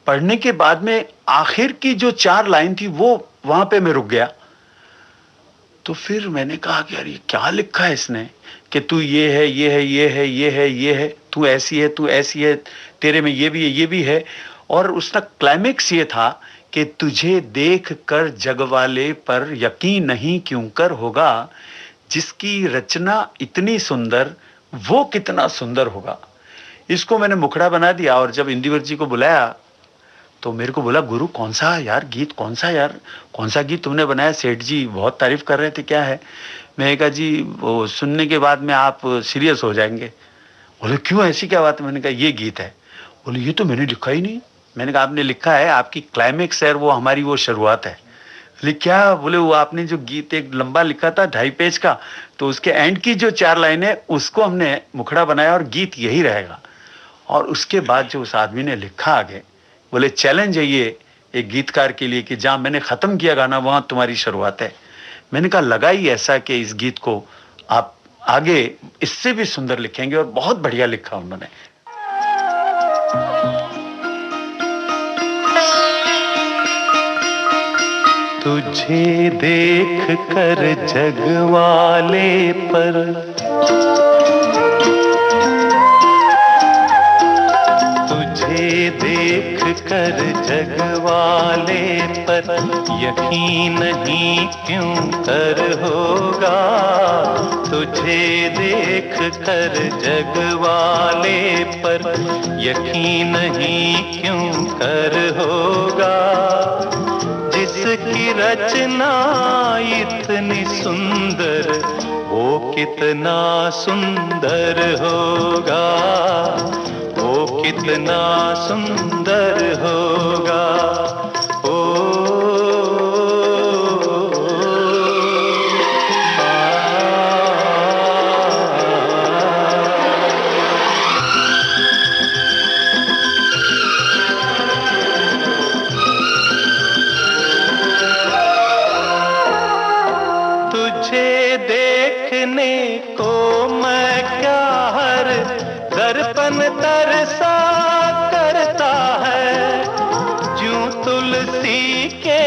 पढ़ने के बाद में आखिर की जो 4 लाइन थी वो वहां पे मैं रुक गया। तो फिर मैंने कहा कि यार ये क्या लिखा है इसने कि तू ये है, ये है, ये है, ये है, ये है, तू ऐसी है, तू ऐसी है, तेरे में ये भी है, ये भी है। और उसका क्लाइमेक्स ये था कि तुझे देख कर जग वाले पर यकीन नहीं क्यों कर होगा, जिसकी रचना इतनी सुंदर वो कितना सुंदर होगा। इसको मैंने मुखड़ा बना दिया और जब इंदिवर जी को बुलाया तो मेरे को बोला, गुरु कौन सा यार गीत, कौन सा यार, कौन सा गीत तुमने बनाया? सेठ जी बहुत तारीफ कर रहे थे, क्या है? मैं कहा जी वो सुनने के बाद में आप सीरियस हो जाएंगे। बोले क्यों, ऐसी क्या बात है? मैंने कहा ये गीत है। बोले ये तो मैंने लिखा ही नहीं। मैंने कहा आपने लिखा है, आपकी क्लाइमेक्स है, वो हमारी वो शुरुआत है। बोले क्या? बोले वो आपने जो गीत एक लंबा लिखा था 2.5 पेज का, तो उसके एंड की जो 4 लाइनें उसको हमने मुखड़ा बनाया और गीत यही रहेगा। और उसके बाद जो उस आदमी ने लिखा आगे, बोले चैलेंज है ये एक गीतकार के लिए कि जहां मैंने खत्म किया गाना वहां तुम्हारी शुरुआत है। मैंने कहा लगा ही ऐसा कि इस गीत को आप आगे इससे भी सुंदर लिखेंगे, और बहुत बढ़िया लिखा उन्होंने। तुझे देख कर जग वाले पर तुझे देख कर जग वाले पर यकीन नहीं क्यों कर होगा, तुझे देख कर जग वाले पर यकीन नहीं क्यों कर होगा, जिसकी रचना इतनी सुंदर वो कितना सुंदर होगा, वो कितना सुंदर होगा। ओ तुझे देखने को मैं क्या हर दर्पण तरसा करता है, ज्यों तुलसी के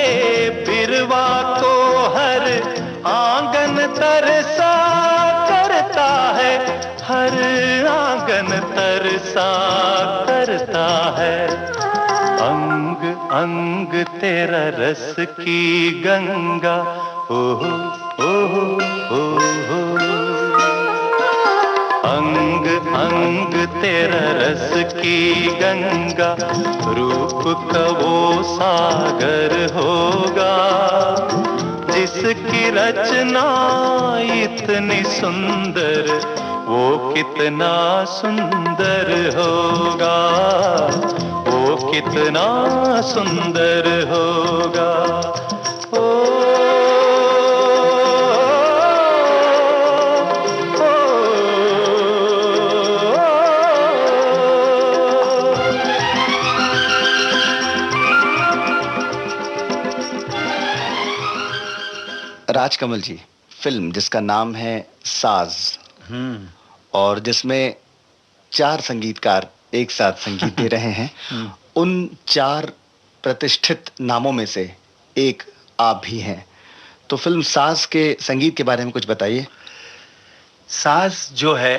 बिरवा को हर आंगन तरसा करता है, हर आंगन तरसा करता है। अंग अंग तेरा रस की गंगा, ओहो ओहो ओहो, अंग अंग तेरा रस की गंगा, रूप का वो सागर होगा, जिसकी रचना इतनी सुंदर वो कितना सुंदर होगा, वो कितना सुंदर होगा। राजकमल जी, फिल्म जिसका नाम है साज, और जिसमें 4 संगीतकार एक साथ संगीत दे रहे हैं, उन 4 प्रतिष्ठित नामों में से एक आप भी हैं, तो फिल्म साज के संगीत के बारे में कुछ बताइए। साज जो है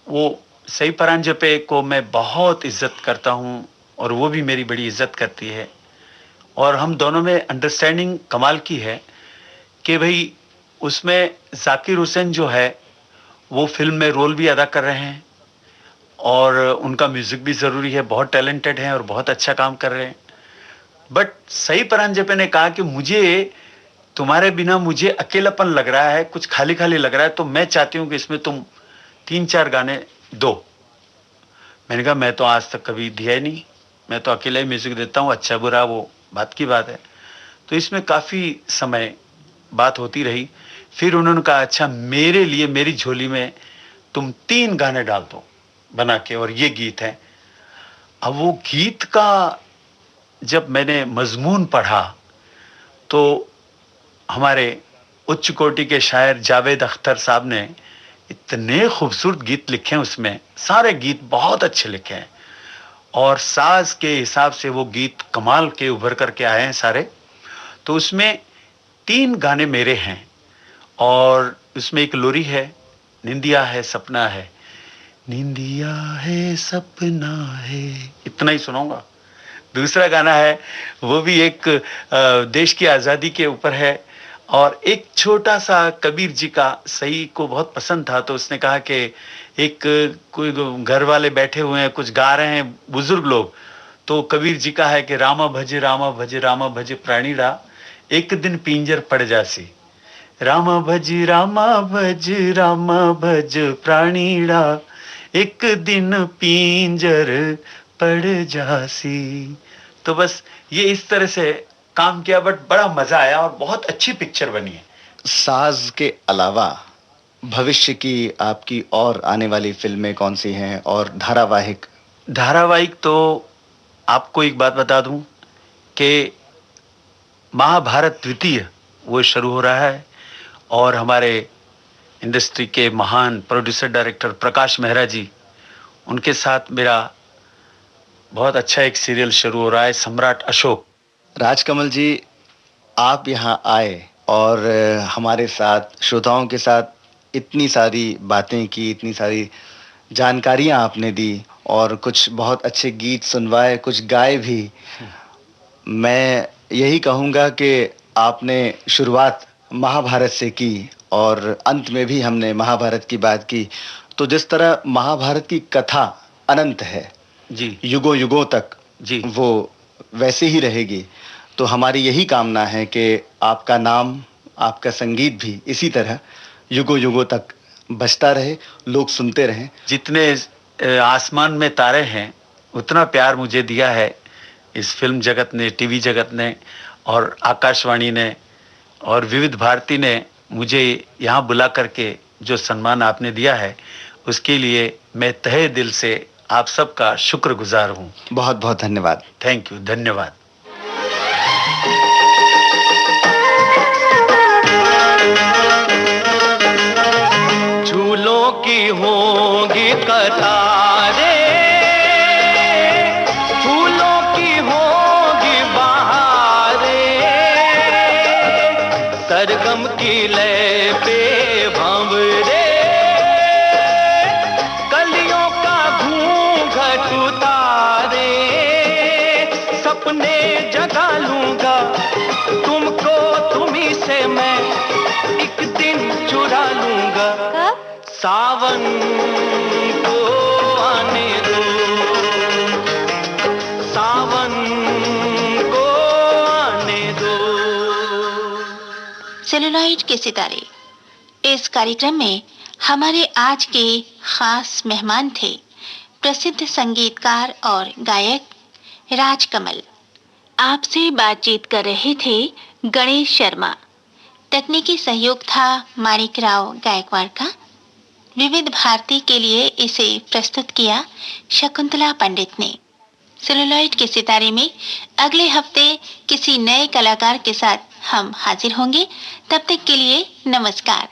वो सई परांजपे को मैं बहुत इज्जत करता हूँ और वो भी मेरी बड़ी इज्जत करती है, और हम दोनों में अंडरस्टैंडिंग कमाल की है कि भाई उसमें जाकिर हुसैन जो है वो फिल्म में रोल भी अदा कर रहे हैं और उनका म्यूजिक भी ज़रूरी है, बहुत टैलेंटेड हैं और बहुत अच्छा काम कर रहे हैं। बट सई परांजपे ने कहा कि मुझे तुम्हारे बिना मुझे अकेलापन लग रहा है, कुछ खाली खाली लग रहा है, तो मैं चाहती हूँ कि इसमें तुम 3-4 गाने दो। मैंने कहा मैं तो आज तक कभी दिया ही नहीं, मैं तो अकेला ही म्यूजिक देता हूँ, अच्छा बुरा वो बात की बात है। तो इसमें काफ़ी समय बात होती रही, फिर उन्होंने कहा अच्छा मेरे लिए मेरी झोली में तुम 3 गाने डाल दो बना के, और ये गीत है। अब वो गीत का जब मैंने मजमून पढ़ा तो हमारे उच्च कोटि के शायर जावेद अख्तर साहब ने इतने खूबसूरत गीत लिखे हैं, उसमें सारे गीत बहुत अच्छे लिखे हैं और साज के हिसाब से वो गीत कमाल के उभर करके आए हैं सारे। तो उसमें 3 गाने मेरे हैं और उसमें एक लोरी है, निंदिया है सपना है, निंदिया है सपना है, इतना ही सुनाऊंगा। दूसरा गाना है वो भी एक देश की आज़ादी के ऊपर है। और एक छोटा सा कबीर जी का सही को बहुत पसंद था, तो उसने कहा कि एक कोई घर वाले बैठे हुए हैं, कुछ गा रहे हैं बुजुर्ग लोग, तो कबीर जी का है कि रामा भज प्राणीड़ा, एक दिन पिंजर पड़ जासी। रामा भज प्राणीड़ा, एक दिन पिंजर पड़ जासी। तो बस ये इस तरह से काम किया, बट बड़ा मजा आया और बहुत अच्छी पिक्चर बनी है। साज के अलावा भविष्य की आपकी और आने वाली फिल्में कौन सी हैं, और धारावाहिक? धारावाहिक तो आपको एक बात बता दूं कि महाभारत द्वितीय वो शुरू हो रहा है, और हमारे इंडस्ट्री के महान प्रोड्यूसर डायरेक्टर प्रकाश मेहरा जी, उनके साथ मेरा बहुत अच्छा एक सीरियल शुरू हो रहा है, सम्राट अशोक। राजकमल जी, आप यहाँ आए और हमारे साथ, श्रोताओं के साथ इतनी सारी बातें की, इतनी सारी जानकारियाँ आपने दी, और कुछ बहुत अच्छे गीत सुनवाए, कुछ गाए भी। मैं यही कहूँगा कि आपने शुरुआत महाभारत से की और अंत में भी हमने महाभारत की बात की, तो जिस तरह महाभारत की कथा अनंत है जी, युगों युगों तक, जी, वो वैसे ही रहेगी। तो हमारी यही कामना है कि आपका नाम, आपका संगीत भी इसी तरह युगों युगों तक बजता रहे, लोग सुनते रहें। जितने आसमान में तारे हैं, उतना प्यार मुझे दिया है इस फिल्म जगत ने, टीवी जगत ने, और आकाशवाणी ने, और विविध भारती ने मुझे यहाँ बुला करके जो सम्मान आपने दिया है, उसके लिए मैं तहे दिल से आप सबका शुक्रगुजार हूँ। बहुत बहुत धन्यवाद। थैंक यू, धन्यवाद। झूलों की होंगी कतारें, फूलों की होंगी बहारें, सरगम की लय पे भंवरे, कलियों का घूंघट उतारे, सपने जगा लूंगा तुमको, तुम्ही से मैं एक दिन चुरा लूंगा। कब? सावन को आने दो, सावन को आने दो। सेलुलॉइड के सितारे, इस कार्यक्रम में हमारे आज के खास मेहमान थे प्रसिद्ध संगीतकार और गायक राजकमल। आपसे बातचीत कर रहे थे गणेश शर्मा। तकनीकी सहयोग था माणिक राव गायकवाड़ का। विविध भारती के लिए इसे प्रस्तुत किया शकुंतला पंडित ने। सेलुलॉइड के सितारे में अगले हफ्ते किसी नए कलाकार के साथ हम हाजिर होंगे। तब तक के लिए नमस्कार।